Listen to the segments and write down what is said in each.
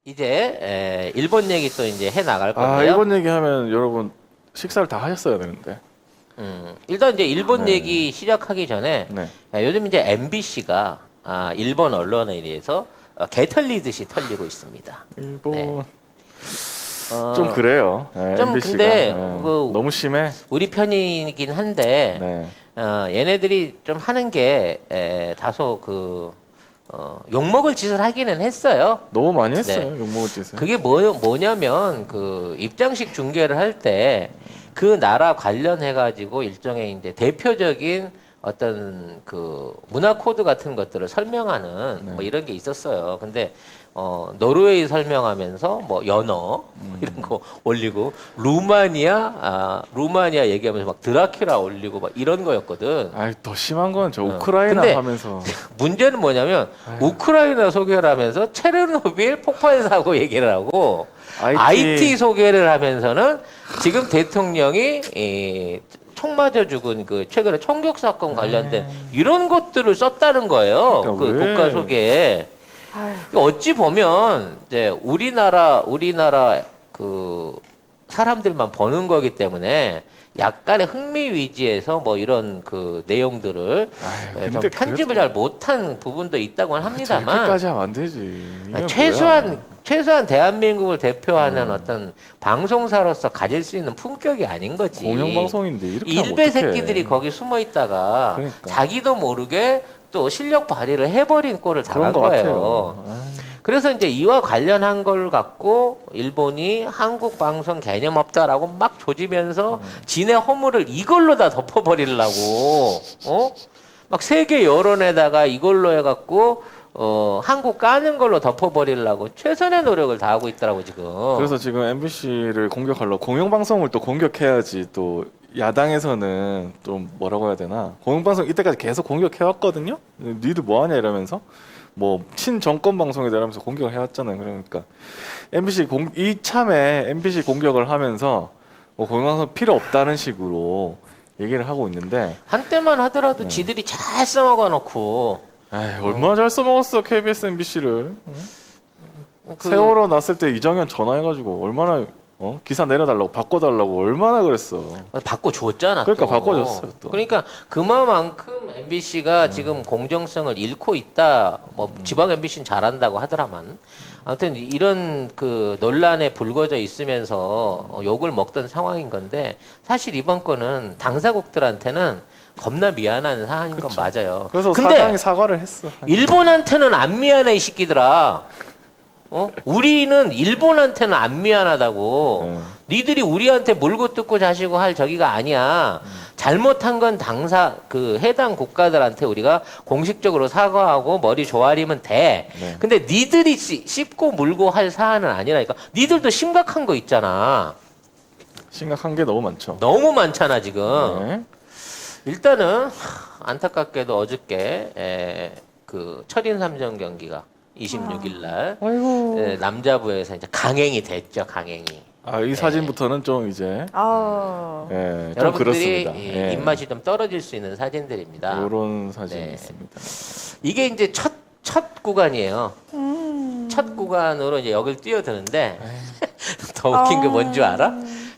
이제 일본 얘기 또 이제 해 나갈 아, 건데요. 일본 얘기하면 여러분 식사를 다 하셨어야 되는데. 일단 이제 일본 네. 얘기 시작하기 전에 네. 요즘 이제 MBC가 일본 언론에 대해서 개털리듯이 털리고 있습니다. 일본 네. 좀 그래요. 네, 좀 MBC가. 근데 네. 그 너무 심해. 우리 편이긴 한데 네. 얘네들이 좀 하는 게 다소 욕먹을 짓을 하기는 했어요. 너무 많이 했어요. 네. 욕먹을 짓을. 그게 뭐냐면 그 입장식 중계를 할 때 그 나라 관련해 가지고 일종의 이제 대표적인 어떤 그 문화 코드 같은 것들을 설명하는 네. 뭐 이런 게 있었어요. 근데 노르웨이 설명하면서 뭐 연어 이런 거 올리고 루마니아 얘기하면서 막 드라큘라 올리고 막 이런 거였거든. 아이, 더 심한 건 저 우크라이나 근데 하면서 문제는 뭐냐면 우크라이나 소개를 하면서 체르노빌 폭발 사고 얘기를 하고 IT 소개를 하면서는 지금 대통령이 총 맞아 죽은 그 최근에 총격 사건 관련된 이런 것들을 썼다는 거예요. 그러니까 그 왜? 국가 소개에. 어찌 보면 이제 우리나라 그 사람들만 버는 거기 때문에 약간의 흥미 위주에서 뭐 이런 그 내용들을 아유, 좀 근데 편집을 그래도 잘 못한 부분도 있다고는 합니다만 저렇게까지 하면 안 되지. 이게 최소한 대한민국을 대표하는 어떤 방송사로서 가질 수 있는 품격이 아닌 거지. 공영방송인데 이렇게 하면 일베 어떡해. 새끼들이 거기 숨어 있다가 그러니까. 자기도 모르게 또 실력 발휘를 해버린 꼴을 그런 당한 것 거예요. 같아요. 아유. 그래서 이제 이와 관련한 걸 갖고 일본이 한국 방송 개념 없다라고 막 조지면서 지네 허물을 이걸로 다 덮어버리려고 막 세계 여론에다가 이걸로 해갖고 한국 까는 걸로 덮어버리려고 최선의 노력을 다하고 있더라고 지금. 그래서 지금 MBC를 공격하려고 공영방송을 또 공격해야지 또 야당에서는 좀 뭐라고 해야 되나 공영방송 이때까지 계속 공격해왔거든요. 니들 뭐하냐 이러면서 뭐 친정권 방송이다 이러면서 공격을 해왔잖아요. 그러니까 이참에 MBC 공격을 하면서 뭐 공영방송 필요 없다는 식으로 얘기를 하고 있는데 한때만 하더라도 지들이 잘 써먹어 놓고 에이, 얼마나 잘 써먹었어 KBS MBC를. 그 세월호 났을 때 이정현 전화해가지고 얼마나 기사 내려달라고 바꿔달라고 얼마나 그랬어. 바꿔줬잖아. 그러니까 또. 바꿔줬어요, 또. 그러니까 그만큼 MBC가 지금 공정성을 잃고 있다. 뭐 지방 MBC는 잘한다고 하더라만. 아무튼 이런 그 논란에 불거져 있으면서 욕을 먹던 상황인 건데 사실 이번 건은 당사국들한테는 겁나 미안한 사안인 건 맞아요. 그래서 근데 사장이 사과를 했어. 일본한테는 안 미안해 이 새끼들아. 우리는 일본한테는 안 미안하다고. 니들이 우리한테 물고 뜯고 자시고 할 저기가 아니야. 잘못한 건 그 해당 국가들한테 우리가 공식적으로 사과하고 머리 조아리면 돼. 네. 근데 니들이 씹고 물고 할 사안은 아니라니까. 니들도 심각한 거 있잖아. 심각한 게 너무 많죠. 너무 많잖아 지금. 네. 일단은 안타깝게도 어저께 그 철인 3전 경기가 26일 날 아이고. 남자부에서 이제 강행이 됐죠. 강행이. 이 사진부터는 좀 이제 아, 좀 여러분들이 그렇습니다. 예. 입맛이 좀 떨어질 수 있는 사진들입니다. 이런 사진이 네. 있습니다. 이게 이제 첫 구간이에요. 첫 구간으로 이제 여길 뛰어드는데 더 웃긴 게 뭔 줄 알아?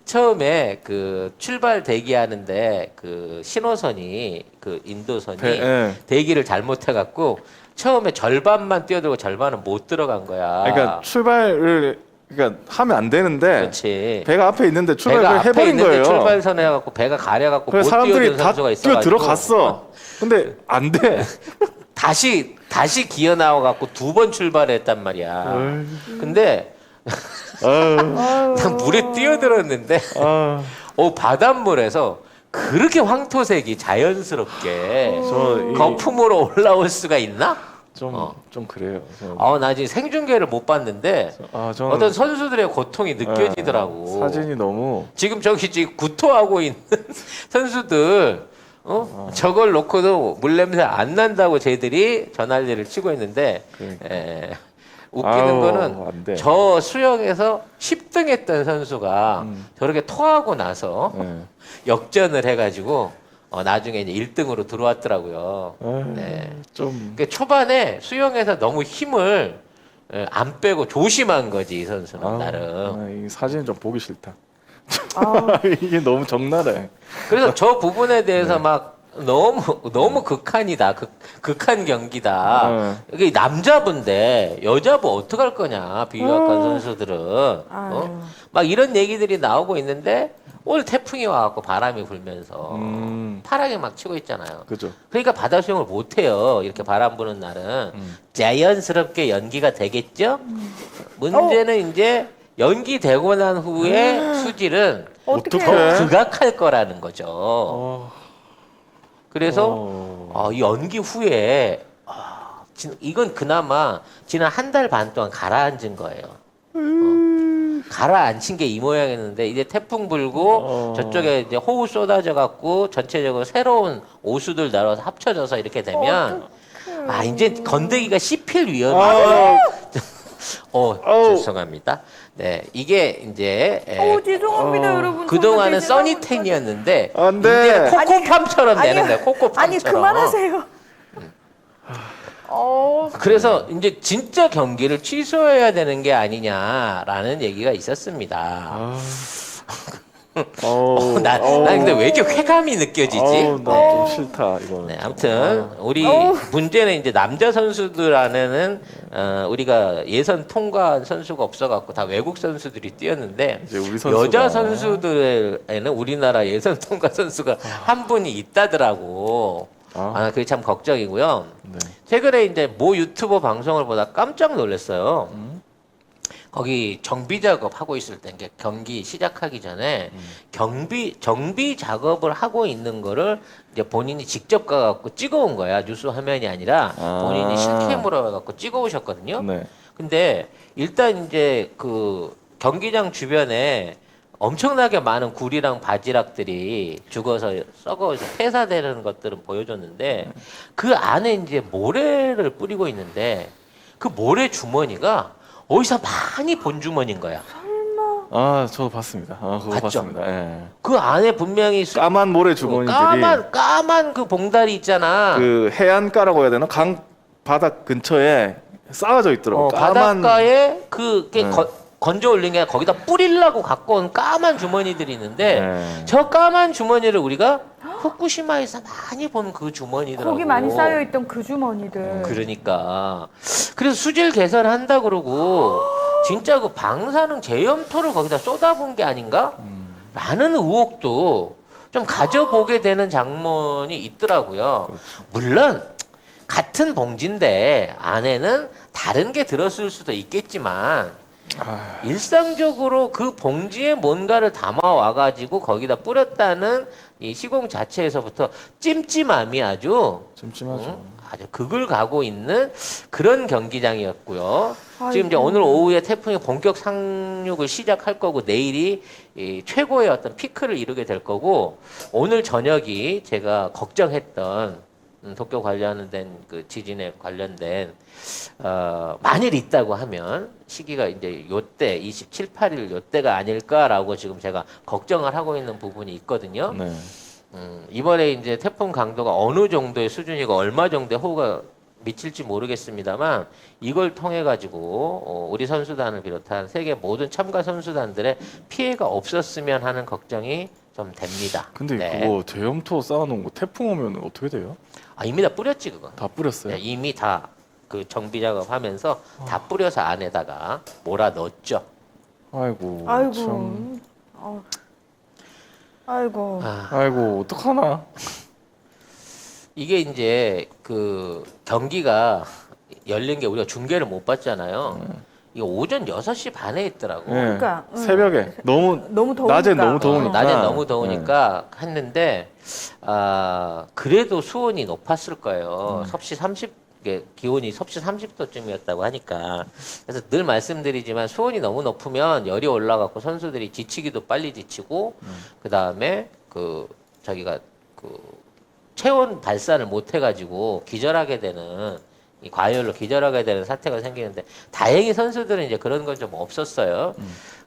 처음에 그 출발 대기하는데 그 신호선이 그 인도선이 예. 대기를 잘못해갖고 처음에 절반만 뛰어들고 절반은 못 들어간 거야. 그러니까 출발을 하면 안 되는데 그렇지. 배가 앞에 있는데 배가 출발을 앞에 해버린 있는데 거예요. 출발선에 해갖고 배가 가려갖고 못 그래서 사람들이 뛰어드는 다 선수가 뛰어 있어가지고 들어갔어. 근데 안 돼. 다시 기어 나와갖고 두 번 출발했단 말이야. 근데 난 물에 뛰어들었는데 바닷물에서 그렇게 황토색이 자연스럽게 거품으로 올라올 수가 있나? 좀 그래요. 나 지금 생중계를 못 봤는데 저는 어떤 선수들의 고통이 느껴지더라고. 사진이 너무 지금 지금 구토하고 있는 선수들 저걸 놓고도 물냄새 안 난다고 쟤들이 전화리를 치고 있는데 그러니까. 웃기는 안 거는 돼. 저 수영에서 10등 했던 선수가 저렇게 토하고 나서 역전을 해가지고 나중에 이제 1등으로 들어왔더라고요. 네. 좀 그러니까 초반에 수영에서 너무 힘을 안 빼고 조심한 거지 이 선수는 나름. 이 사진 좀 보기 싫다. 아, 이게 너무 적나라해. 그래서 저 부분에 대해서 네. 막 너무 극한이다. 극한 경기다. 이게 남자분데 여자분 어떡할 거냐 비유학한 선수들은 아유. 막 이런 얘기들이 나오고 있는데 오늘 태풍이 와갖고 바람이 불면서 파랗게 막 치고 있잖아요. 그죠. 그러니까 바다 수영을 못 해요. 이렇게 바람 부는 날은 자연스럽게 연기가 되겠죠. 문제는 이제 연기되고 난 후에 수질은 어떻게 어떡해? 더 극악할 거라는 거죠. 그래서 이 연기 후에 이건 그나마 지난 한 달 반 동안 가라앉은 거예요. 가라앉힌 게 이 모양이었는데 이제 태풍 불고 저쪽에 이제 호우 쏟아져 갖고 전체적으로 새로운 오수들 날아서 합쳐져서 이렇게 되면 이제 건더기가 씹힐 위험이 죄송합니다. 네, 이게 이제 죄송합니다, 여러분. 그동안은 정말 써니텐이었는데 안 돼. 이제는 코코팜처럼 아니, 되는 거예요. 코코팜처럼. 아니 그만하세요. 그래서 이제 진짜 경기를 취소해야 되는 게 아니냐라는 얘기가 있었습니다. 나 근데 왜 이렇게 쾌감이 느껴지지? 나좀 싫다 이거. 네, 아무튼 우리 문제는 이제 남자 선수들 안에는 우리가 예선 통과한 선수가 없어갖고 다 외국 선수들이 뛰었는데 이제 우리 선수가 여자 선수들에는 우리나라 예선 통과 선수가 한 분이 있다더라고. 그게 참 걱정이고요. 네. 최근에 이제 모 유튜버 방송을 보다 깜짝 놀랐어요. 거기 정비 작업 하고 있을 때, 이게 경기 시작하기 전에 정비 작업을 하고 있는 거를 이제 본인이 직접 가갖고 찍어온 거야. 뉴스 화면이 아니라 본인이 실캠으로 해갖고 찍어오셨거든요. 네. 근데 일단 이제 그 경기장 주변에 엄청나게 많은 굴이랑 바지락들이 죽어서 썩어서 폐사되는 것들은 보여줬는데 그 안에 이제 모래를 뿌리고 있는데 그 모래 주머니가 어디서 많이 본 주머니인 거야. 저도 봤습니다. 그거 봤죠? 봤습니다. 예. 그 안에 분명히 까만 모래 주머니들이 까만 그 봉다리 있잖아. 그 해안가라고 해야 되나? 강 바닥 근처에 쌓아져 있더라고. 까만 바닷가에 그게 네. 건져 올린 게 아니라 거기다 뿌리려고 갖고 온 까만 주머니들이 있는데 네. 저 까만 주머니를 우리가 후쿠시마에서 많이 본 그 주머니더라고. 거기 많이 쌓여 있던 그 주머니들. 그러니까 그래서 수질 개선한다 그러고 진짜 그 방사능 제염토를 거기다 쏟아본 게 아닌가? 라는 의혹도 좀 가져보게 되는 장면이 있더라고요. 물론 같은 봉지인데 안에는 다른 게 들었을 수도 있겠지만 일상적으로 그 봉지에 뭔가를 담아와 가지고 거기다 뿌렸다는 이 시공 자체에서부터 찜찜함이 아주 찜찜하죠. 아주 극을 가고 있는 그런 경기장이었고요. 지금 이제 아이고. 오늘 오후에 태풍이 본격 상륙을 시작할 거고 내일이 이 최고의 어떤 피크를 이루게 될 거고 오늘 저녁이 제가 걱정했던 도쿄 관련된 그 지진에 관련된 만일 있다고 하면 시기가 이제 요때 27, 8일 요때가 아닐까라고 지금 제가 걱정을 하고 있는 부분이 있거든요. 네. 이번에 이제 태풍 강도가 어느 정도의 수준이고 얼마 정도의 호우가 미칠지 모르겠습니다만 이걸 통해 가지고 우리 선수단을 비롯한 세계 모든 참가 선수단들의 피해가 없었으면 하는 걱정이 좀 됩니다. 근데 네. 그거 제염토 쌓아놓은 거 태풍 오면 어떻게 돼요? 이미 다 뿌렸지 그거. 다 뿌렸어요. 네, 이미 다 그 정비 작업하면서 다 뿌려서 안에다가 몰아 넣었죠. 아이고. 아이고. 참. 아이고. 아이고 어떡하나. 이게 이제 그 경기가 열린 게 우리가 중계를 못 봤잖아요. 이게 오전 6시 반에 있더라고. 예. 그러니까, 새벽에 너무 더우니까. 낮엔 너무 더우니까. 낮에 너무 더우니까 했는데 그래도 수온이 높았을 거예요. 섭씨 30 기온이 섭씨 30도쯤이었다고 하니까 그래서 늘 말씀드리지만 수온이 너무 높으면 열이 올라가고 선수들이 지치기도 빨리 지치고 그 다음에 그 자기가 그 체온 발산을 못 해가지고 기절하게 되는 이 과열로 기절하게 되는 사태가 생기는데 다행히 선수들은 이제 그런 건 좀 없었어요.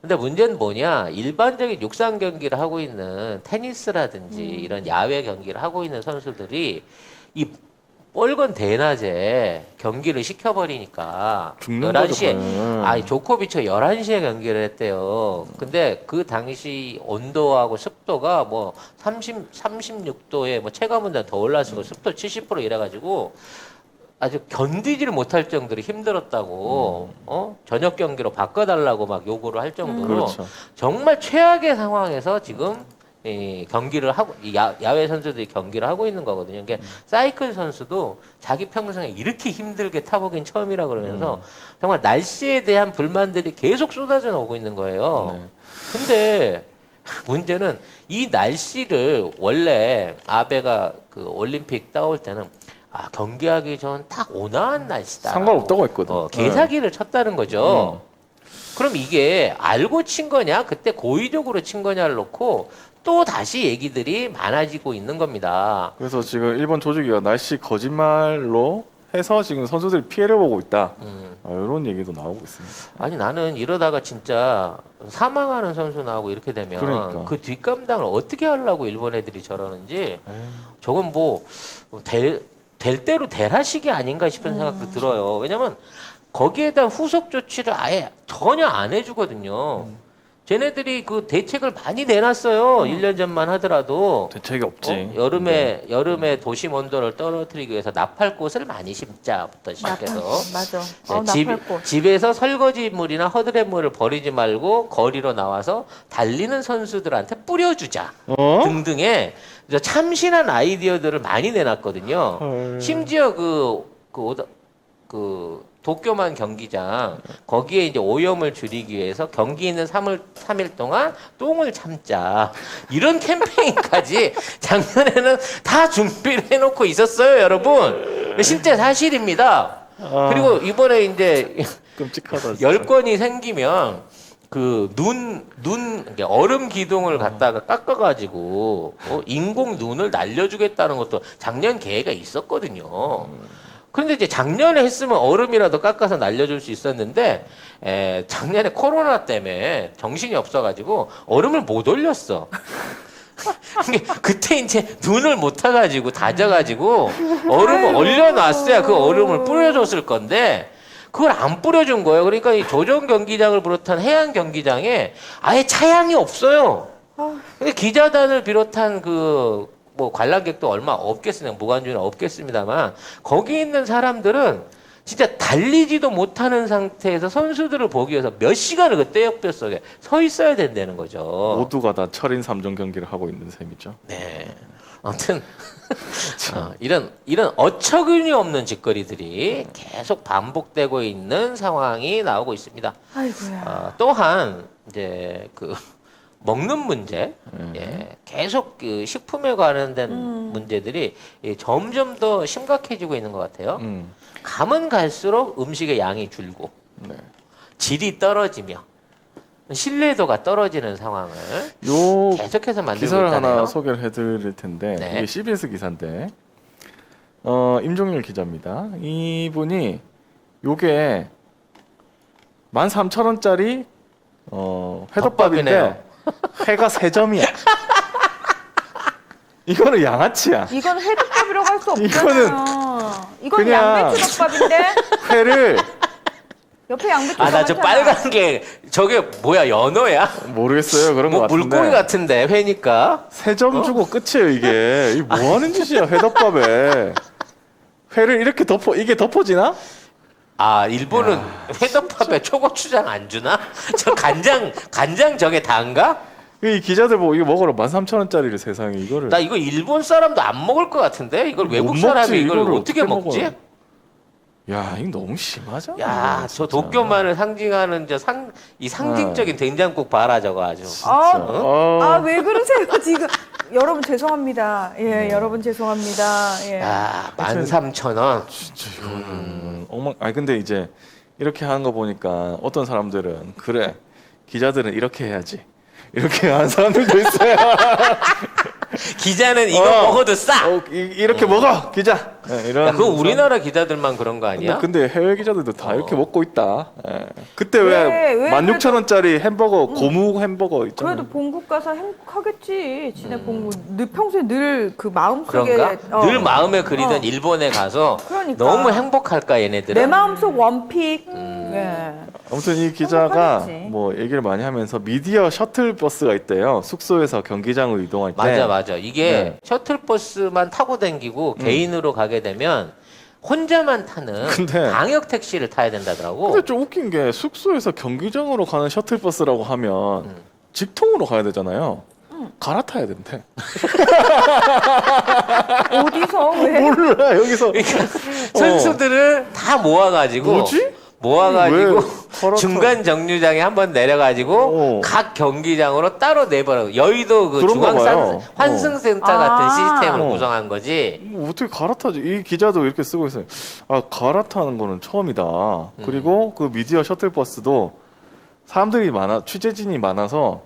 근데 문제는 뭐냐? 일반적인 육상 경기를 하고 있는 테니스라든지 이런 야외 경기를 하고 있는 선수들이 이 뻘건 대낮에 경기를 시켜버리니까 죽는 11시에 거죠. 아니 조코비치가 11시에 경기를 했대요. 근데 그 당시 온도하고 습도가 뭐 36도에 뭐 체감온도가 더 올랐고 습도 70% 이래가지고 아주 견디지를 못할 정도로 힘들었다고 저녁 경기로 바꿔달라고 막 요구를 할 정도로 그렇죠. 정말 최악의 상황에서 지금 이 경기를 하고 야외 선수들이 경기를 하고 있는 거거든요. 그러니까 사이클 선수도 자기 평생에 이렇게 힘들게 타보긴 처음이라 그러면서 정말 날씨에 대한 불만들이 계속 쏟아져 나오고 있는 거예요. 네. 근데 문제는 이 날씨를 원래 아베가 그 올림픽 따올 때는 경기하기 전 딱 온화한 날씨다. 상관없다고 했거든. 개사기를 쳤다는 거죠. 그럼 이게 알고 친 거냐, 그때 고의적으로 친 거냐를 놓고 또 다시 얘기들이 많아지고 있는 겁니다. 그래서 지금 일본 조직위가 날씨 거짓말로 해서 지금 선수들이 피해를 보고 있다. 이런 얘기도 나오고 있습니다. 아니 나는 이러다가 진짜 사망하는 선수 나오고 이렇게 되면 그러니까. 그 뒷감당을 어떻게 하려고 일본 애들이 저러는지 저건 뭐 될 대로 대라식이 아닌가 싶은 생각도 들어요. 왜냐면 거기에 대한 후속 조치를 아예 전혀 안 해주거든요. 쟤네들이 그 대책을 많이 내놨어요. 1년 전만 하더라도. 대책이 없지. 여름에 도심 온도를 떨어뜨리기 위해서 나팔꽃을 많이 심자부터 시작해서 맞아. 나팔꽃. 집에서 설거지물이나 허드렛물을 버리지 말고 거리로 나와서 달리는 선수들한테 뿌려주자 등등의 참신한 아이디어들을 많이 내놨거든요. 심지어 그 도쿄만 경기장 거기에 이제 오염을 줄이기 위해서 경기 있는 3일 동안 똥을 참자 이런 캠페인까지 작년에는 다 준비를 해놓고 있었어요, 여러분. 실제 사실입니다. 그리고 이번에 이제 끔찍하다. 진짜. 열건이 생기면 그 얼음 기둥을 갖다가 깎아가지고 인공 눈을 날려주겠다는 것도 작년 계획에 있었거든요. 그런데 이제 작년에 했으면 얼음이라도 깎아서 날려줄 수 있었는데 작년에 코로나 때문에 정신이 없어가지고 얼음을 못 올렸어. 그때 이제 눈을 못 타가지고 다져가지고 얼음을 올려놨어야 그 얼음을 뿌려줬을 건데 그걸 안 뿌려준 거예요. 그러니까 이 조정 경기장을 비롯한 해양 경기장에 아예 차양이 없어요. 근데 기자단을 비롯한 뭐 관람객도 얼마 없겠습니다. 무관중은 없겠습니다만 거기 있는 사람들은 진짜 달리지도 못하는 상태에서 선수들을 보기 위해서 몇 시간을 그 떼역볕 속에 서 있어야 된다는 거죠. 모두가 다 철인 3종 경기를 하고 있는 셈이죠. 네. 아무튼 이런 어처구니 없는 짓거리들이 계속 반복되고 있는 상황이 나오고 있습니다. 아이고야. 또한 이제 그 먹는 문제, 계속 그 식품에 관련된 문제들이 점점 더 심각해지고 있는 것 같아요. 가면 갈수록 음식의 양이 줄고 질이 떨어지며 신뢰도가 떨어지는 상황을 요 계속해서 만들고 기사를 있다네요. 하나 소개를 해드릴 텐데 네. 이게 CBS 기사인데 임종일 기자입니다. 이분이 요게 13,000원짜리 회덮밥인데 덮밥이네요. 회가 3점이야. 이거는 양아치야. 이건 회덮밥이라고 할 수 없잖아요. 이건 그냥- 양배추 덮밥인데 회를 옆에 양배추 나 저 빨간 게 저게 뭐야, 연어야? 모르겠어요. 그런 거 뭐 같은데 물고기 같은데 회니까. 3점 주고 끝이에요. 이게 뭐 하는 짓이야 회덮밥에. 회를 이렇게 이게 덮어지나? 일본은 회덮밥에 초고추장 안 주나? 저 간장 저게 단가? 이 기자들 보고 이거 먹으러 13,000원짜리를 세상에 이거를. 나 이거 일본 사람도 안 먹을 것 같은데 이걸 못 외국 먹지, 사람이 이걸 이거를 어떻게 어떻게 먹지? 먹어요? 야, 이거 너무 심하잖아. 야, 저 진짜. 도쿄만을 상징하는 이 상징적인 된장국 봐라 저거 아주. 왜 그러세요 지금? 여러분 죄송합니다. 여러분 죄송합니다. 야, 13,000원. 진짜 이거는 아니 근데 이제 이렇게 하는 거 보니까 어떤 사람들은 그래 기자들은 이렇게 해야지 이렇게 하는 사람들도 있어요. 기자는 이거 먹어도 싸. 이렇게 먹어 기자. 네, 이런. 야, 그거 우리나라 기자들만 그런 거 아니야? 근데 해외 기자들도 다 이렇게 먹고 있다. 예. 그때 왜 왜 16,000원짜리 햄버거 고무 햄버거 있잖아요. 그래도 본국 가서 행복하겠지. 지네 본국 늘 평소에 늘 그 마음속에 그런가? 늘 마음에 그리던 일본에 가서 그러니까. 너무 행복할까 얘네들은? 내 마음속 원픽. 네. 아무튼 이 기자가 행복하겠지. 뭐 얘기를 많이 하면서 미디어 셔틀 버스가 있대요. 숙소에서 경기장으로 이동할 때. 맞아. 이게 네. 셔틀버스만 타고 다니고 개인으로 가게 되면 혼자만 타는 근데- 방역 택시를 타야 된다더라고. 근데 좀 웃긴 게 숙소에서 경기장으로 가는 셔틀 버스라고 하면 직통으로 가야 되잖아요. 갈아타야 된대. 어디서 왜? 몰라 여기서. 그러니까 선수들을 다 모아가지고 뭐지? 모아가지고 왜 갈아타- 중간 정류장에 한번 내려가지고 각 경기장으로 따로 내버려. 여의도 그 그런가 중앙 봐요. 환승센터 아. 같은 시스템으로 어. 구성한 거지. 뭐 어떻게 갈아타지? 이 기자도 이렇게 쓰고 있어요. 아 갈아타는 거는 처음이다. 그리고 그 미디어 셔틀 버스도 사람들이 많아 취재진이 많아서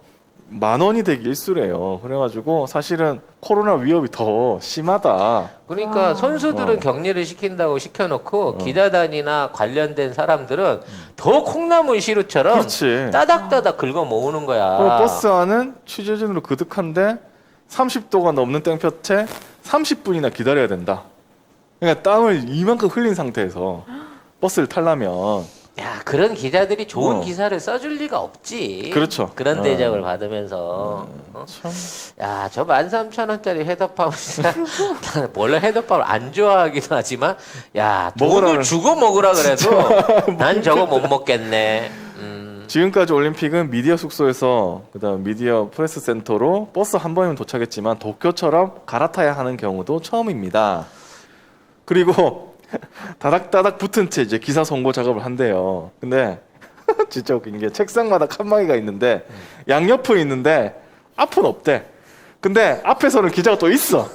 10,000원이 되기 일쑤래요. 그래가지고 사실은 코로나 위협이 더 심하다. 그러니까 선수들은 어. 격리를 시킨다고 시켜놓고 기자단이나 관련된 사람들은 더 콩나물 시루처럼 그렇지. 따닥따닥 긁어 모으는 거야. 버스 안은 취재진으로 그득한데 30도가 넘는 땡볕에 30분이나 기다려야 된다. 그러니까 땀을 이만큼 흘린 상태에서 버스를 타려면 야, 그런 기자들이 좋은 어. 기사를 써줄 리가 없지. 그렇죠. 그런 대접을 받으면서. 어? 참 야, 저 13,000원짜리 헤더팝 진짜 나는 원래 헤더팝을 안 좋아하기도 하지만 야, 돈을 먹으라는- 주고 먹으라 그래도 난 저거 못 먹겠네. 지금까지 올림픽은 미디어 숙소에서 그다음 미디어 프레스 센터로 버스 한 번이면 도착했지만 도쿄처럼 갈아타야 하는 경우도 처음입니다. 그리고 다닥다닥 붙은 채 이제 기사 송고 작업을 한대요. 근데 진짜 웃긴 게 책상마다 칸막이가 있는데 양옆은 있는데 앞은 없대. 근데 앞에서는 기자가 또 있어.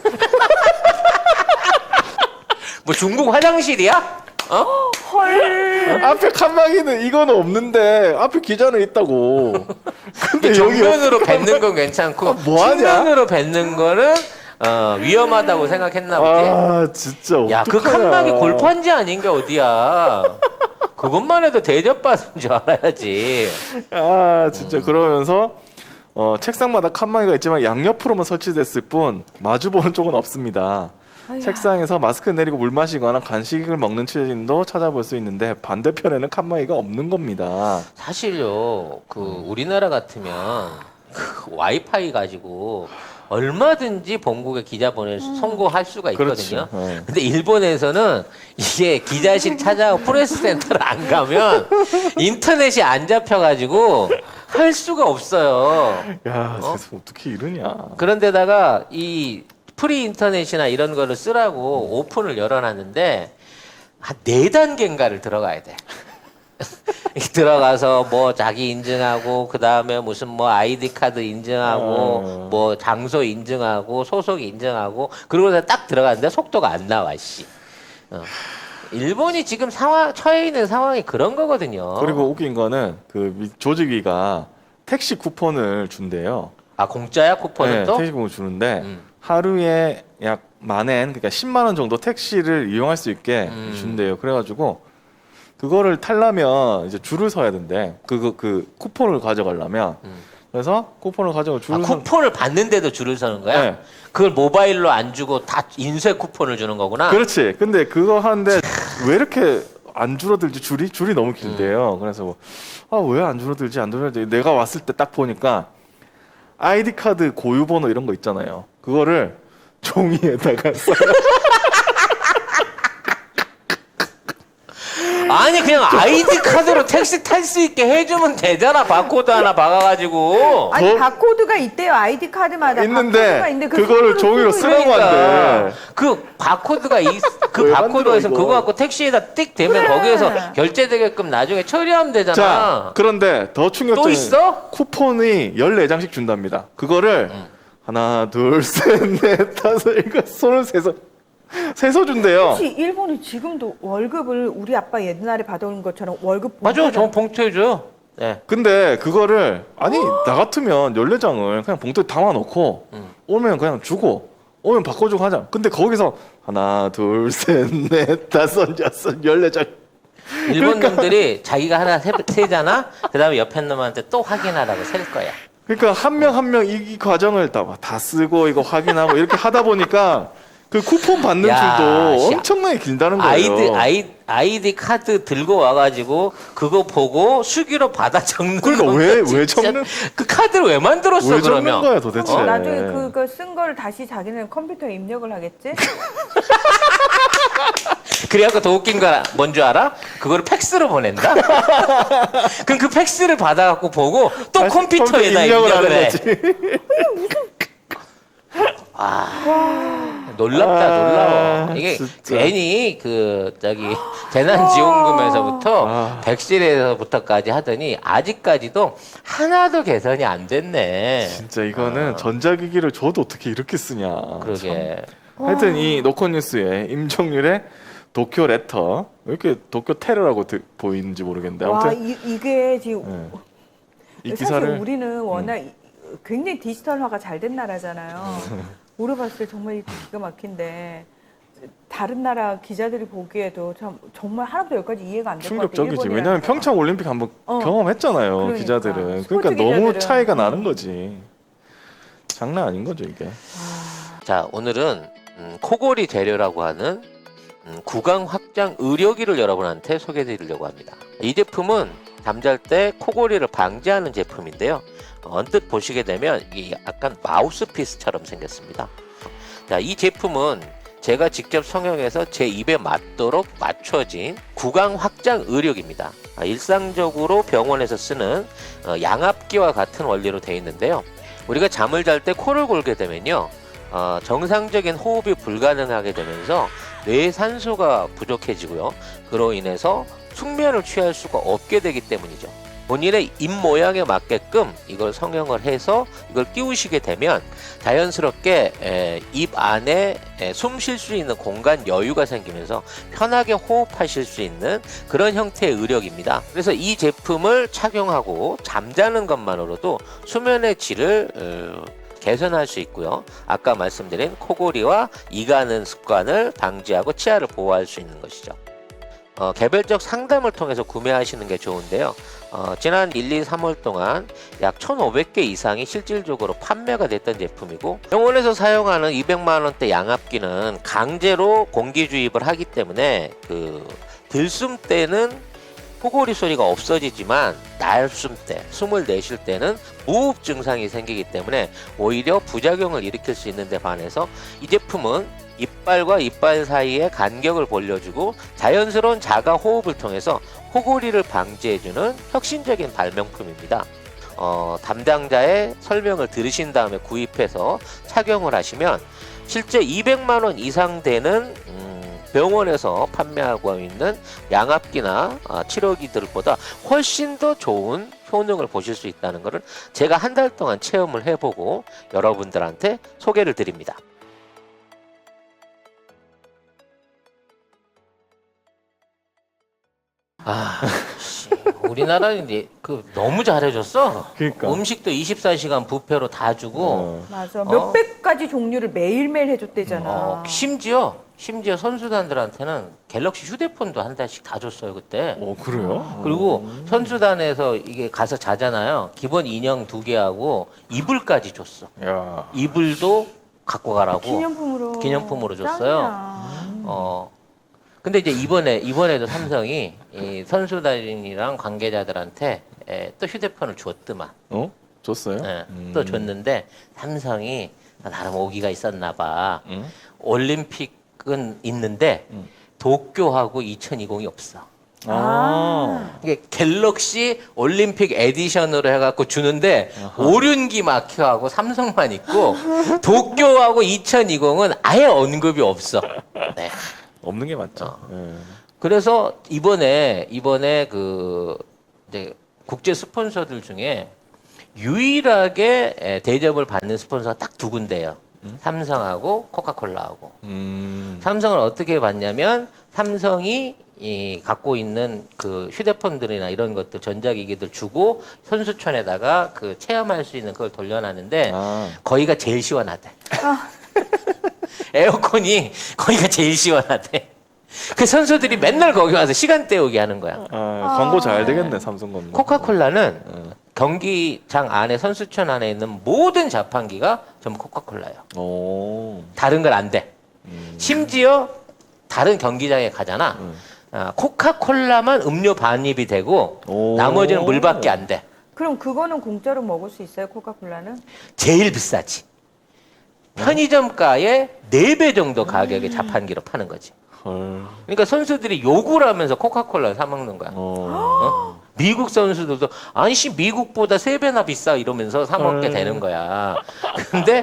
뭐 중국 화장실이야? 어? 헐. 앞에 칸막이는 이거는 없는데 앞에 기자는 있다고. 근데 여기 정면으로 뱉는 건 괜찮고 뭐하냐? 측면으로 뱉는 거는 위험하다고 생각했나 보지. 아 진짜 야, 그 어떡하냐. 칸막이 골판지 아닌 게 어디야? 그것만 해도 대접받은 줄 알아야지. 아 진짜 그러면서 책상마다 칸막이가 있지만 양옆으로만 설치됐을 뿐 마주보는 쪽은 없습니다. 아이야. 책상에서 마스크 내리고 물 마시거나 간식을 먹는 취재진도 찾아볼 수 있는데 반대편에는 칸막이가 없는 겁니다. 사실요, 그 우리나라 같으면 그 와이파이 가지고 얼마든지 본국에 기자 보낼 송고할 수가 있거든요. 그렇죠. 네. 근데 일본에서는 이게 기자실 찾아가고 프레스센터를 안 가면 인터넷이 안 잡혀가지고 할 수가 없어요. 야, 그래서 어떻게 이러냐. 그런데다가 이 프리 인터넷이나 이런 거를 쓰라고 오픈을 열어놨는데 한 4단계인가를 들어가야 돼. 들어가서 뭐 자기 인증하고 그 다음에 무슨 뭐 아이디 카드 인증하고 뭐 장소 인증하고 소속 인증하고 그러고 딱 들어갔는데 속도가 안 나와 씨. 일본이 지금 처해 있는 상황이 그런 거거든요. 그리고 웃긴 거는 그 조직위가 택시 쿠폰을 준대요. 아 공짜야 쿠폰은 네, 또? 택시 쿠폰을 주는데 음. 하루에 약 만엔 그러니까 10만 원 정도 택시를 이용할 수 있게 준대요. 그래가지고 그거를 타려면 이제 줄을 서야 된대. 그 쿠폰을 가져가려면. 그래서 쿠폰을 가져가 줄을 쿠폰을 받는데도 줄을 서는 거야? 네. 그걸 모바일로 안 주고 다 인쇄 쿠폰을 주는 거구나. 그렇지. 근데 그거 하는데 왜 이렇게 안 줄어들지 줄이 너무 길대요. 그래서 왜 안 줄어들지 안 줄어들지 내가 왔을 때 딱 보니까 아이디 카드 고유 번호 이런 거 있잖아요. 그거를 종이에다가 써. 아니 그냥 아이디 카드로 택시 탈 수 있게 해주면 되잖아. 바코드 하나 박아가지고. 아니 바코드가 있대요. 아이디 카드마다 있는데 바코드가 있는데 그거를 종이로 쓰라고 한대. 그 바코드가 그 왜 바코드에서 만들어, 이거? 그거 갖고 택시에다 띡 대면 그래. 거기에서 결제되게끔 나중에 처리하면 되잖아. 자, 그런데 더 충격적인 또 있어? 쿠폰이 14장씩 준답니다. 그거를 하나, 둘, 셋, 넷, 다섯, 일곱 손을 세서 준대요. 혹시 일본이 지금도 월급을 우리 아빠 옛날에 받아온 것처럼 월급 맞아, 봉투를 저 봉투해줘요. 네. 근데 그거를 아니 나 같으면 연례장을 그냥 봉투에 담아놓고 오면 그냥 주고 오면 바꿔주고 하자. 근데 거기서 하나 둘 셋 넷 다섯 여섯 연례장 일본 놈들이 자기가 하나 세잖아. 그다음에 옆에 놈한테 또 확인하라고 셀 거야. 그러니까 한 명 한 명 이 과정을 다 쓰고 이거 확인하고 이렇게 하다 보니까 그 쿠폰 받는 야, 줄도 씨. 엄청나게 길다는 거예요. 아이디 카드 들고 와가지고 그거 보고 수기로 받아 적는 그러니까 건 왜 진짜 적는 그 카드를 왜 만들었어 왜 적는 그러면? 거야 도대체? 나중에 그거 쓴 걸 다시 자기는 컴퓨터에 입력을 하겠지? 그래갖고 더 웃긴 거 뭔 줄 알아? 그거를 팩스로 보낸다? 그럼 그 팩스를 받아갖고 보고 또 다시 컴퓨터에다 입력을 입력을 하는 해. 거지. 놀랍다 놀라워. 아, 이게 진짜. 괜히 그 저기 재난지원금에서부터 아. 백신에서부터까지 하더니 아직까지도 하나도 개선이 안 됐네. 진짜 이거는 전자기기를 줘도 어떻게 이렇게 쓰냐. 그러게. 하여튼 이 노컷뉴스에 임종률의 도쿄 레터 왜 이렇게 도쿄 테러라고 보이는지 모르겠는데 와, 아무튼 이게 지금 네. 이 사실 기사를 우리는 워낙 굉장히 디지털화가 잘 된 나라잖아요. 우리 봤을 때 정말 이렇게 기가 막힌데 다른 나라 기자들이 보기에도 정말 하나부터 열까지 이해가 안 될 것 같아요. 충격적이지. 왜냐하면 평창 올림픽 한번 경험했잖아요. 그러니까. 기자들은. 그러니까 스포츠 너무 기자들은. 차이가 나는 거지. 장난 아닌 거죠 이게. 자 오늘은 코골이 재료라고 하는 구강 확장 의료기를 여러분한테 소개해드리려고 합니다. 이 제품은 잠잘 때 코골이를 방지하는 제품인데요. 언뜻 보시게 되면 이게 약간 마우스피스처럼 생겼습니다. 자, 이 제품은 제가 직접 성형해서 제 입에 맞도록 맞춰진 구강 확장 의료기입니다. 일상적으로 병원에서 쓰는 양압기와 같은 원리로 되어 있는데요. 우리가 잠을 잘 때 코를 골게 되면요. 정상적인 호흡이 불가능하게 되면서 뇌에 산소가 부족해지고요. 그로 인해서 숙면을 취할 수가 없게 되기 때문이죠. 본인의 입 모양에 맞게끔 이걸 성형을 해서 이걸 끼우시게 되면 자연스럽게 입 안에 숨 쉴 수 있는 공간 여유가 생기면서 편하게 호흡하실 수 있는 그런 형태의 의력입니다. 그래서 이 제품을 착용하고 잠자는 것만으로도 수면의 질을 개선할 수 있고요. 아까 말씀드린 코골이와 이가는 습관을 방지하고 치아를 보호할 수 있는 것이죠. 개별적 상담을 통해서 구매하시는 게 좋은데요. 지난 1, 2, 3월 동안 약 1,500개 이상이 실질적으로 판매가 됐던 제품이고 병원에서 사용하는 200만 원대 양압기는 강제로 공기 주입을 하기 때문에 그 들숨 때는 코골이 소리가 없어지지만 날숨 때, 숨을 내쉴 때는 무호흡 증상이 생기기 때문에 오히려 부작용을 일으킬 수 있는데 반해서 이 제품은 이빨과 이빨 사이에 간격을 벌려주고 자연스러운 자가 호흡을 통해서 코골이를 방지해주는 혁신적인 발명품입니다. 담당자의 설명을 들으신 다음에 구입해서 착용을 하시면 실제 200만 원 이상 되는 병원에서 판매하고 있는 양압기나 치료기들보다 훨씬 더 좋은 효능을 보실 수 있다는 것을 제가 한 달 동안 체험을 해보고 여러분들한테 소개를 드립니다. 우리나라는 이제 너무 잘해줬어. 그러니까. 음식도 24시간 뷔페로 다 주고 맞아. 몇백 가지 종류를 매일매일 해줬대잖아. 심지어 선수단들한테는 갤럭시 휴대폰도 한 달씩 다 줬어요 그때. 그래요? 그리고 선수단에서 이게 가서 자잖아요. 기본 인형 2개하고 이불까지 줬어. 야. 이불도 갖고 가라고 기념품으로 줬어요. 짱이야. 근데 이제 이번에도 삼성이 이 선수단이랑 관계자들한테 또 휴대폰을 줬더만. 줬어요? 예, 또 줬는데 삼성이 나름 오기가 있었나 봐. 응? 올림픽은 있는데 도쿄하고 2020이 없어. 이게 갤럭시 올림픽 에디션으로 해갖고 주는데 오륜기 마크하고 삼성만 있고 도쿄하고 2020은 아예 언급이 없어. 네. 없는 게 맞죠. 예. 그래서 이번에 그 이제 국제 스폰서들 중에 유일하게 대접을 받는 스폰서가 딱 두 군데예요. 삼성하고 코카콜라하고. 삼성을 어떻게 받냐면 삼성이 이 갖고 있는 그 휴대폰들이나 이런 것들 전자기기들 주고 선수촌에다가 그 체험할 수 있는 그걸 돌려놨는데 아. 거기가 제일 시원하대. 에어컨이 거기가 제일 시원하대. 그 선수들이 맨날 거기 와서 시간 때우기 하는 거야. 광고 잘 되겠네 삼성 건너. 코카콜라는 경기장 안에 선수촌 안에 있는 모든 자판기가 전부 코카콜라예요. 오. 다른 건 안 돼. 심지어 다른 경기장에 가잖아. 코카콜라만 음료 반입이 되고 오. 나머지는 물밖에 안 돼. 그럼 그거는 공짜로 먹을 수 있어요, 코카콜라는? 제일 비싸지. 편의점가의 4배 정도 가격의 자판기로 파는 거지. 헐. 그러니까 선수들이 욕을 하면서 코카콜라를 사 먹는 거야. 어. 미국 선수들도 아니씨 미국보다 3배나 비싸 이러면서 사 먹게 되는 거야. 근데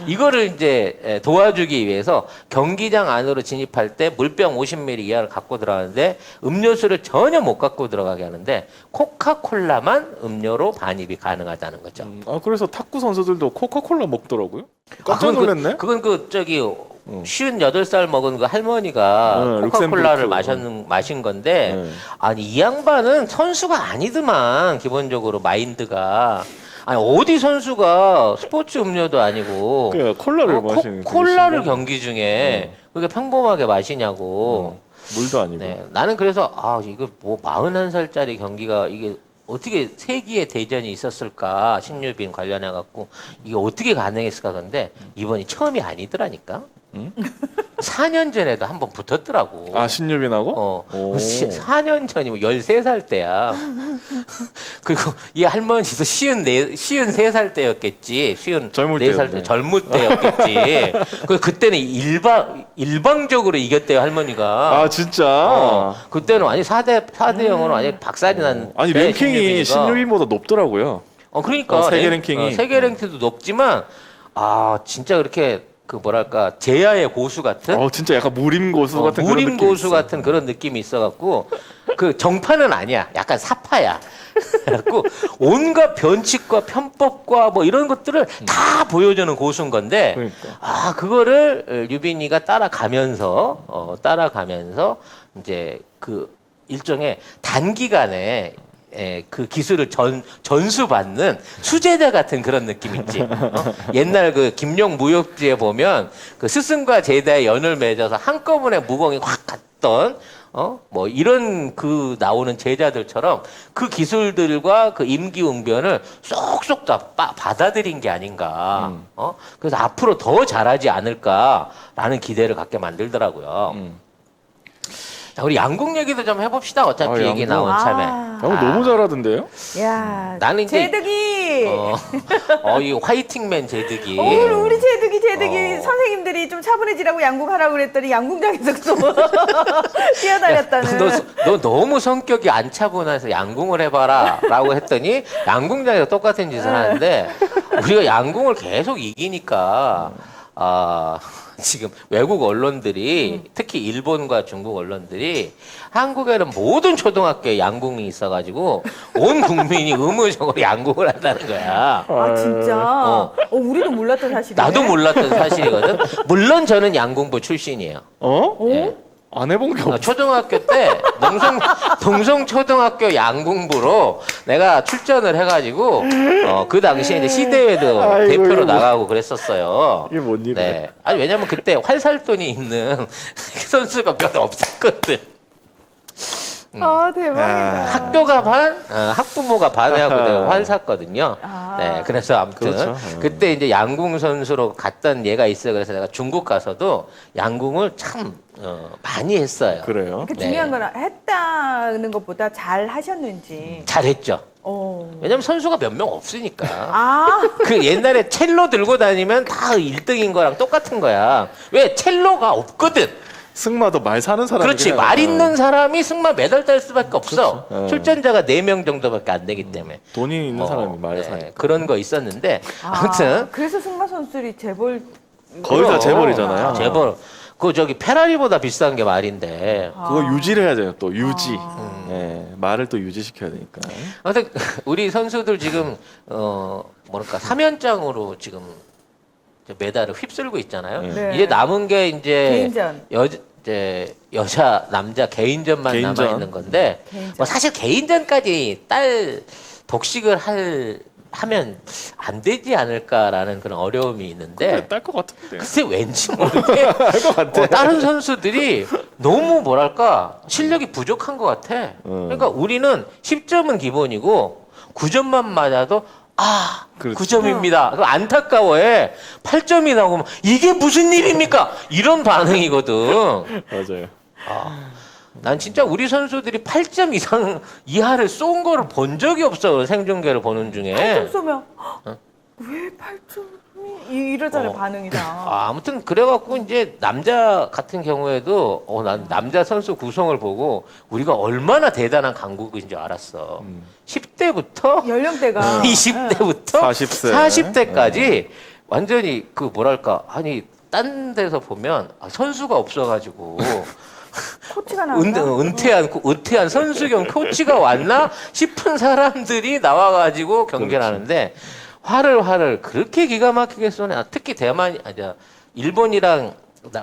이거를 이제 도와주기 위해서 경기장 안으로 진입할 때 물병 50ml 이하를 갖고 들어가는데 음료수를 전혀 못 갖고 들어가게 하는데 코카콜라만 음료로 반입이 가능하다는 거죠. 그래서 탁구 선수들도 코카콜라 먹더라고요. 깜짝 놀랐네. 그건 그 저기 58살 먹은 그 할머니가 코카콜라를 마신 건데 네. 아니 이 양반은 선수가 아니더만 기본적으로 마인드가 아니 어디 선수가 스포츠 음료도 아니고 그 콜라를 마시는 콜라를 경기 중에 그렇게 평범하게 마시냐고. 물도 아니고. 네, 나는 그래서 이거 뭐 41살짜리 경기가 이게 어떻게 세기의 대전이 있었을까 신유빈 관련해 갖고 이게 어떻게 가능했을까 근데 이번이 처음이 아니더라니까. 응? 4년 전에도 한번 붙었더라고. 신유빈하고? 4년 전이면 13살 때야. 그리고 이 할머니도 53살 때였겠지. 젊을 4살 때 젊을 때였겠지. 그때는 일방적으로 이겼대요, 할머니가. 진짜? 그때는 완전 4대 0으로 완전 박살이 난. 아니 랭킹이 신유빈보다 높더라고요. 그러니까 세계 랭킹이. 세계 랭킹도 높지만 진짜 그렇게 그 뭐랄까 제야의 고수 같은 진짜 약간 무림 고수 같은 그런 무림 느낌이 고수 있어. 같은 그런 느낌이 있어갖고 그 정파는 아니야. 약간 사파야. 그래갖고 온갖 변칙과 편법과 뭐 이런 것들을 다 보여주는 고수인 건데 그러니까. 그거를 유빈이가 따라가면서 이제 그 일종의 단기간에 그 기술을 전수받는 수제자 같은 그런 느낌 있지. 옛날 그 김용 무협지에 보면 그 스승과 제자의 연을 맺어서 한꺼번에 무공이 확 갔던 뭐 이런 그 나오는 제자들처럼 그 기술들과 그 임기응변을 쏙쏙 다 받아들인 게 아닌가. 그래서 앞으로 더 잘하지 않을까라는 기대를 갖게 만들더라고요. 자, 우리 양궁 얘기도 좀 해봅시다. 어차피 얘기 양궁. 나온 참에. 너무 잘하던데요? 야, 나는 이제 제득이. 이 화이팅맨 제득이. 우리 제득이 선생님들이 좀 차분해지라고 양궁하라고 그랬더니 양궁장에서 또 뛰어다녔다는. 너 너무 성격이 안 차분해서 양궁을 해봐라라고 했더니 양궁장에서 똑같은 짓을 하는데 우리가 양궁을 계속 이기니까 지금 외국 언론들이 특히 일본과 중국 언론들이 한국에는 모든 초등학교에 양궁이 있어가지고 온 국민이 의무적으로 양궁을 한다는 거야. 진짜? 우리도 몰랐던 사실이네. 나도 몰랐던 사실이거든. 물론 저는 양궁부 출신이에요. 예. 안 해본 게 없어. 초등학교 때 동성 초등학교 양궁부로 내가 출전을 해가지고 그 당시에 이제 시대회도 대표로 나가고 그랬었어요. 이게 뭔 일이야? 네. 아니 왜냐면 그때 활살돈이 있는 선수가 몇 없었거든. 대박이다. 학교가 반, 학부모가 반하고 내가 활 샀거든요. 네, 그래서 아무튼 그렇죠. 그때 이제 양궁 선수로 갔던 얘가 있어요. 그래서 내가 중국 가서도 양궁을 참 많이 했어요. 그래요? 그 중요한 건 했다는 것보다 잘 하셨는지. 잘했죠. 어. 왜냐면 선수가 몇 명 없으니까. 아, 그 옛날에 첼로 들고 다니면 다 1등인 거랑 똑같은 거야. 왜 첼로가 없거든. 승마도 말 사는 사람이 그렇지. 그냥, 말 있는 사람이 승마 메달 딸 수밖에 없어. 그렇죠. 출전자가 4명 정도밖에 안 되기 때문에. 돈이 있는 사람이 말 사니까. 그런 거 있었는데 아무튼 그래서 승마 선수들이 재벌. 거의 다 그럼. 재벌이잖아요. 재벌. 그 저기 페라리보다 비싼 게 말인데. 그거 유지를 해야 돼요. 또 유지. 말을 또 유지시켜야 되니까. 아무튼 우리 선수들 지금 뭐랄까 3연장으로 지금 메달을 휩쓸고 있잖아요. 네. 네. 이제 남은 게 이제 개인전. 이제 여자 남자 개인전만 개인전. 남아 있는 건데 개인전. 뭐 사실 개인전까지 딸 독식을 하면 안 되지 않을까라는 그런 어려움이 있는데 딸것 같은데. 글쎄 왠지 모르게 알것 같아. 다른 선수들이 너무 뭐랄까 실력이 부족한 것 같아. 그러니까 우리는 10점은 기본이고 9점만 맞아도 그렇죠. 9점입니다. 그 안타까워해. 8점이 나오면 이게 무슨 일입니까? 이런 반응이거든. 맞아요. 난 진짜 우리 선수들이 8점 이상 이하를 쏜 거를 본 적이 없어. 생중계를 보는 중에. 8점 쏘면 왜 8점이 이러잖아요. 반응이 다. 아무튼 그래갖고 이제 남자 같은 경우에도 난 남자 선수 구성을 보고 우리가 얼마나 대단한 강국인 줄 알았어. 10대부터 연령대가 20대부터 40세. 40대까지 완전히 그 뭐랄까 아니 딴 데서 보면 선수가 없어가지고 코치가 나왔나? 은퇴한 선수 겸 코치가 왔나 싶은 사람들이 나와가지고 경기를 하는데 화를 그렇게 기가 막히게 쏘네. 특히 일본이랑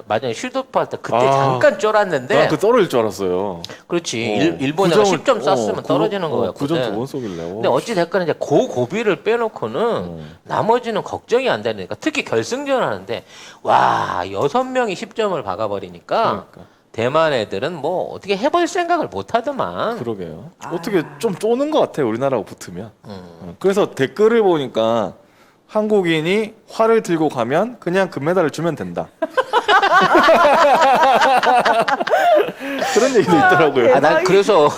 마지막에 슈도프 할 때 그때 잠깐 쫄았는데 난 그 떨어질 줄 알았어요. 그렇지. 일본이가 10점 쐈으면 떨어지는 거였거든. 9점 두 번 쏘길래. 근데 어찌 됐건 이제 고비를 빼놓고는 나머지는 걱정이 안 되니까 특히 결승전 하는데 와 6명이 10점을 박아버리니까 그러니까. 대만 애들은 뭐 어떻게 해볼 생각을 못 하더만. 그러게요. 어떻게 좀 쪼는 것 같아 우리나라하고 붙으면. 그래서 댓글을 보니까 한국인이 활을 들고 가면 그냥 금메달을 주면 된다. 그런 얘기도 있더라고요. 난 그래서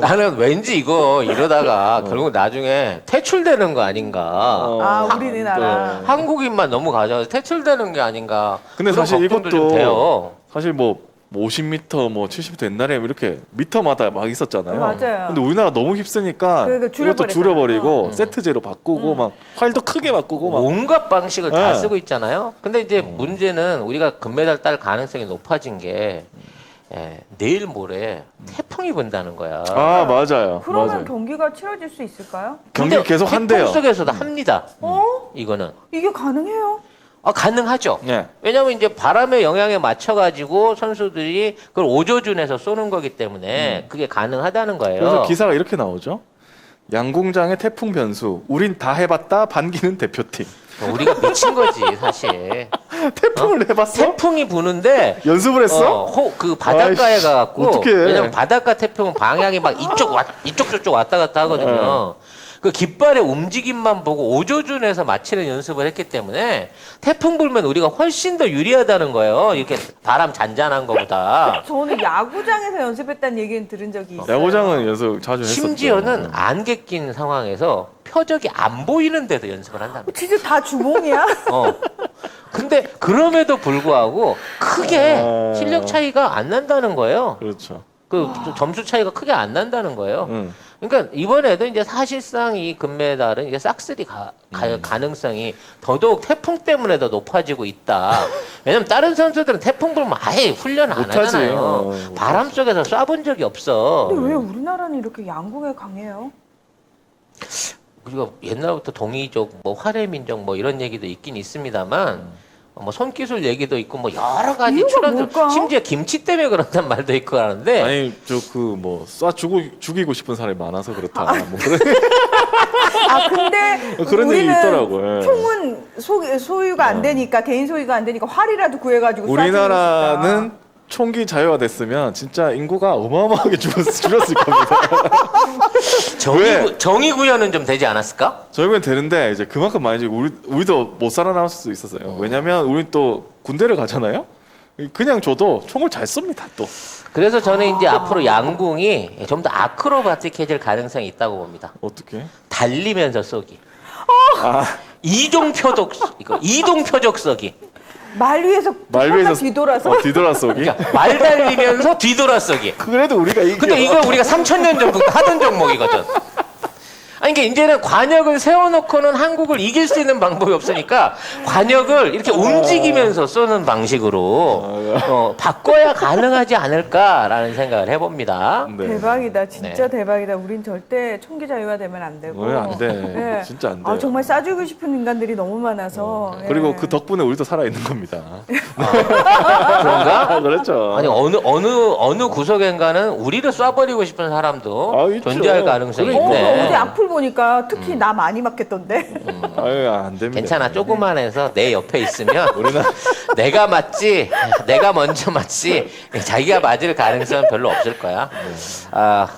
나는 왠지 이러다가 결국 나중에 퇴출되는 거 아닌가. 우리나라. 한국인만 너무 가져와서 퇴출되는 게 아닌가. 근데 그런 사실 걱정도 좀 이것도 돼요. 사실 뭐 50m, 뭐 70m 옛날에 이렇게 미터마다 막 있었잖아요. 맞아요. 근데 우리나라 너무 힘쓰니까 그러니까 이것도 줄여버리잖아요. 줄여버리고 세트제로 바꾸고 막 활도 크게 바꾸고 막 온갖 방식을 다 네. 쓰고 있잖아요. 근데 이제 문제는 우리가 금메달 딸 가능성이 높아진 게 내일 모레 태풍이 분다는 거야. 아 맞아요. 그러면 맞아요. 경기가 치러질 수 있을까요? 경기 근데 계속 한대요. 태풍 속에서도 합니다. 어? 이거는 이게 가능해요? 가능하죠. 네. 왜냐하면 이제 바람의 영향에 맞춰가지고 선수들이 그걸 오조준해서 쏘는 거기 때문에 그게 가능하다는 거예요. 그래서 기사가 이렇게 나오죠. 양궁장의 태풍 변수. 우린 다 해봤다. 반기는 대표팀. 우리가 미친 거지 사실. 태풍을 해봤어? 태풍이 부는데 연습을 했어? 그 바닷가에 아이씨, 가갖고 어떡해. 왜냐면 바닷가 태풍은 방향이 막 이쪽 저쪽 왔다 갔다 하거든요. 그 깃발의 움직임만 보고 오조준해서 맞히는 연습을 했기 때문에 태풍 불면 우리가 훨씬 더 유리하다는 거예요. 이렇게 바람 잔잔한 거보다. 저는 야구장에서 연습했다는 얘기는 들은 적이 있어요. 야구장은 연습 자주 했었죠. 심지어는 안개 낀 상황에서 표적이 안 보이는 데도 연습을 한답니다. 진짜 다 주몽이야? 근데 그럼에도 불구하고 크게 아. 실력 차이가 안 난다는 거예요. 그렇죠. 그 점수 차이가 크게 안 난다는 거예요. 응. 그러니까 이번에도 이제 사실상 이 금메달은 이제 싹쓸이 가능성이 더더욱 태풍 때문에 더 높아지고 있다. 왜냐면 다른 선수들은 태풍 불면 아예 훈련 안 못하지. 하잖아요. 바람 속에서 쏴본 적이 없어. 근데 왜 우리나라는 이렇게 양궁에 강해요? 우리가 옛날부터 동이족, 뭐 화래민족 뭐 이런 얘기도 있긴 있습니다만 뭐 손기술 얘기도 있고 뭐 여러 가지 이유가 출연들 뭘까? 심지어 김치 때문에 그런다는 말도 있고 하는데 아니 저 그 뭐 쏴 죽이고 싶은 사람이 많아서 그렇다. 뭐 그런 근데 그런 얘기 우리는 있더라고요. 예. 총은 소유가 안 되니까 개인 소유가 안 되니까 활이라도 구해가지고 우리나라는 총기 자유화 됐으면 진짜 인구가 어마어마하게 줄었을 겁니다. 왜? 정의 구현은 좀 되지 않았을까? 저희는 되는데 이제 그만큼 많이 지고 우리도 못 살아남을 수도 있었어요. 왜냐면 우리 또 군대를 가잖아요. 그냥 줘도 총을 잘 쏩니다 또. 그래서 저는 이제 앞으로 양궁이 좀 더 아크로바틱해질 가능성이 있다고 봅니다. 어떻게? 달리면서 쏘기. 이동 표적 쏘기. 말 위에서 뒤돌아서 뒤돌아 쏘기. 그러니까 말 달리면서 뒤돌아 쏘기. 그래도 우리가 이겨. 근데 이거 우리가 3000년 전부터 하던 종목이거든. 아니, 이게 이제는 관역을 세워놓고는 한국을 이길 수 있는 방법이 없으니까 관역을 이렇게 움직이면서 쏘는 방식으로 바꿔야 가능하지 않을까라는 생각을 해봅니다. 네. 대박이다. 진짜 네. 대박이다. 우린 절대 총기 자유화 되면 안 되고. 왜 안 돼? 진짜 안 돼. 정말 싸주고 싶은 인간들이 너무 많아서. 그리고 예. 그 덕분에 우리도 살아 있는 겁니다. 그런가? 그렇죠. 아니 어느 구석엔가는 우리를 쏴버리고 싶은 사람도 있죠. 존재할 가능성이 그러니까. 있네. 어제 악플 보니까 특히 나 많이 맞겠던데. 아유, 안 됩니다. 괜찮아. 조그만해서 내 옆에 있으면 우리는 내가 맞지, 내가 먼저 맞지, 자기가 맞을 가능성은 별로 없을 거야.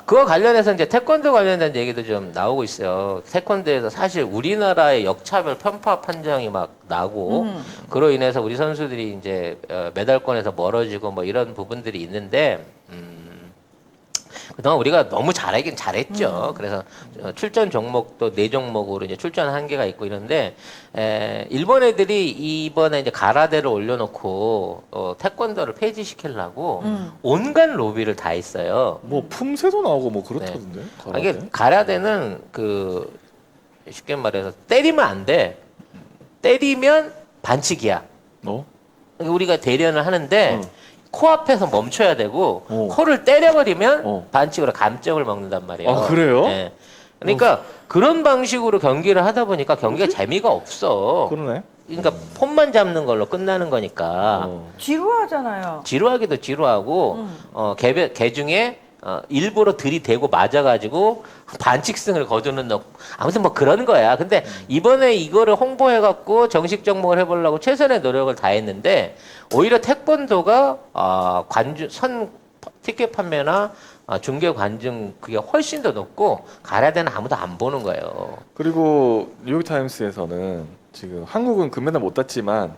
그거 관련해서 이제 태권도 관련된 얘기도 좀 나오고 있어요. 태권도에서 사실 우리나라의 역차별 편파 판정이 막 나고, 그로 인해서 우리 선수들이 이제 메달권에서 멀어지고 뭐 이런 부분들이 있는데, 그동안 우리가 너무 잘하긴 잘했죠. 그래서 출전 종목도 4종목으로 이제 출전 한계가 있고 이런데, 일본 애들이 이번에 이제 가라데를 올려놓고 태권도를 폐지시키려고 온갖 로비를 다 했어요. 뭐 품새도 나오고 뭐 그렇다던데. 이게 가라데는 그 쉽게 말해서 때리면 안 돼. 때리면 반칙이야. 우리가 대련을 하는데 코앞에서 멈춰야 되고 코를 때려버리면 반칙으로 감점을 먹는단 말이에요. 아, 그래요? 네. 그러니까 그런 방식으로 경기를 하다 보니까 경기가 재미가 없어. 그러네. 그러니까 폰만 잡는 걸로 끝나는 거니까 지루하잖아요. 지루하기도 지루하고 개 중에 일부러 들이대고 맞아가지고 반칙승을 거두는 아무튼 뭐 그런 거야. 근데 이번에 이거를 홍보해갖고 정식 종목을 해보려고 최선의 노력을 다했는데 오히려 태권도가 선 티켓 판매나 중계 관중 그게 훨씬 더 높고 가라데는 아무도 안 보는 거예요. 그리고 뉴욕 타임스에서는 지금 한국은 금메달 못 땄지만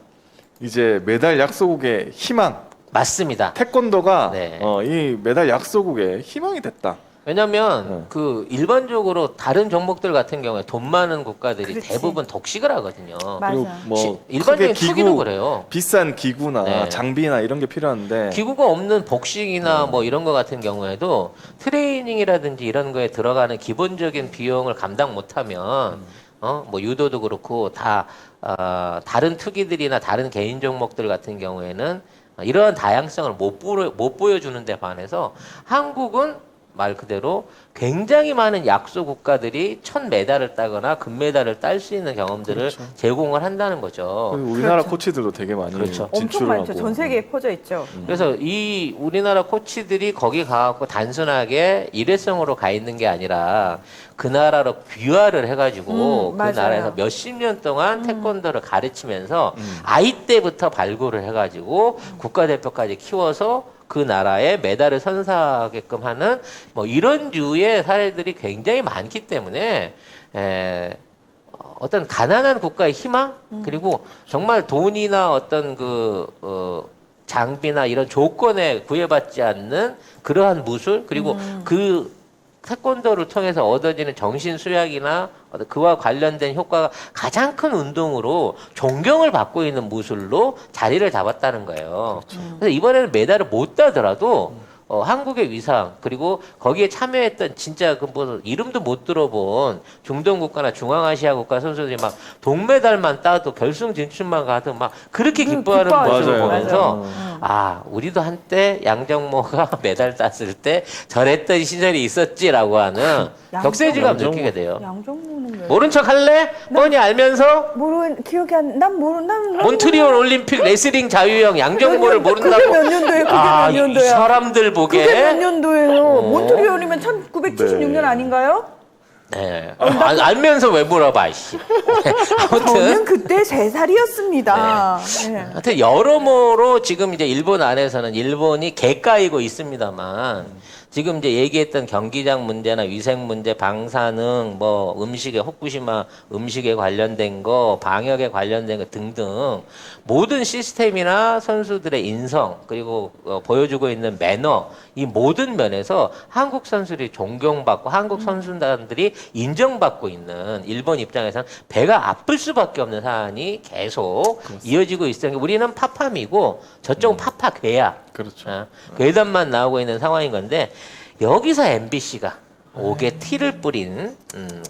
이제 메달 약소국의 희망. 맞습니다. 태권도가 네. 이 메달 약소국의 희망이 됐다. 왜냐면 그 일반적으로 다른 종목들 같은 경우에 돈 많은 국가들이 그렇지. 대부분 독식을 하거든요. 맞아. 그리고 뭐 일반적인 크게 투기도 그래요. 비싼 기구나 네. 장비나 이런 게 필요한데 기구가 없는 복싱이나 뭐 이런 거 같은 경우에도 트레이닝이라든지 이런 거에 들어가는 기본적인 비용을 감당 못하면 뭐 유도도 그렇고 다 다른 투기들이나 다른 개인 종목들 같은 경우에는 이러한 다양성을 못 보여주는 데 반해서 한국은 말 그대로 굉장히 많은 약소 국가들이 첫 메달을 따거나 금메달을 딸 수 있는 경험들을 그렇죠. 제공을 한다는 거죠. 그리고 우리나라 그렇죠. 코치들도 되게 많이 그렇죠. 엄청 진출을 많죠. 하고. 전 세계에 퍼져 있죠. 그래서 이 우리나라 코치들이 거기 가갖고 단순하게 일회성으로 가 있는 게 아니라 그 나라로 귀화를 해가지고 그 맞아요. 나라에서 몇십 년 동안 태권도를 가르치면서 아이 때부터 발굴을 해가지고 국가대표까지 키워서 그 나라의 메달을 선사하게끔 하는 뭐 이런 류의 사례들이 굉장히 많기 때문에 어떤 가난한 국가의 희망 그리고 정말 돈이나 어떤 장비나 이런 조건에 구애받지 않는 그러한 무술 그리고 그 태권도를 통해서 얻어지는 정신 수양이나 그와 관련된 효과가 가장 큰 운동으로 존경을 받고 있는 무술로 자리를 잡았다는 거예요. 그래서 이번에는 메달을 못 따더라도 한국의 위상 그리고 거기에 참여했던 진짜 뭐 이름도 못 들어본 중동 국가나 중앙아시아 국가 선수들이 막 동메달만 따도 결승 진출만 가도 막 그렇게 기뻐하는 모습을 맞아요. 보면서 우리도 한때 양정모가 메달 땄을 때 저랬던 시절이 있었지라고 하는 격세지감 양정모. 느끼게 돼요. 양정모는 왜? 모른 척 할래? 뻔히 알면서 기억이 난 몬트리올 올림픽 레슬링 자유형 양정모를 모른다고. 그게 몇 년도예요? 그게 몇 이 년도야? 사람들 보게. 그게 몇 년도예요? 몬트리올이면 1976년 네. 아닌가요? 네. 알면서 왜 물어봐, 씨. 아무튼. 저는 그때 3살이었습니다. 네. 하여튼 여러모로 지금 이제 일본 안에서는 일본이 개까이고 있습니다만 지금 이제 얘기했던 경기장 문제나 위생 문제, 방사능, 뭐 음식에 후쿠시마 음식에 관련된 거, 방역에 관련된 거 등등 모든 시스템이나 선수들의 인성 그리고 보여주고 있는 매너 이 모든 면에서 한국 선수들이 존경받고 한국 선수단들이 인정받고 있는 일본 입장에서는 배가 아플 수밖에 없는 사안이 계속 이어지고 있으니까 우리는 파팜이고 저쪽은 파파괴야. 그렇죠. 괴담만 나오고 있는 상황인 건데 여기서 MBC가 옥에 티를 뿌린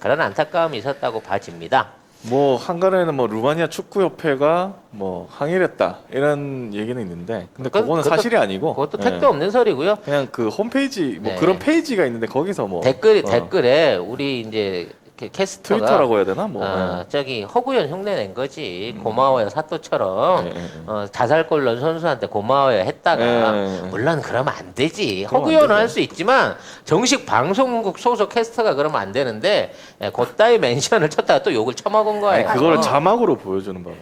그런 안타까움이 있었다고 봐집니다. 뭐 한간에는 뭐 루마니아 축구협회가 뭐 항의했다 이런 얘기는 있는데 근데 그거는 그것도- 사실이 아니고 그것도 예. 택도 없는 소리고요. 그냥 그 홈페이지 뭐 네. 그런 페이지가 있는데 거기서 뭐 댓글에 우리 이제 캐스터가 트위터라고 해야 되나? 뭐. 저기 허구현 흉내 낸 거지. 고마워요 사또처럼 예, 예, 예. 자살골 넣은 선수한테 고마워요 했다가 예, 예. 물론 그러면 안 되지. 그러면 안 허구현은 되죠. 할 수 있지만 정식 방송국 소속 캐스터가 그러면 안 되는데 그따위 멘션을 쳤다가 또 욕을 처먹은 거예요. 그거를 자막으로 보여주는 바람에.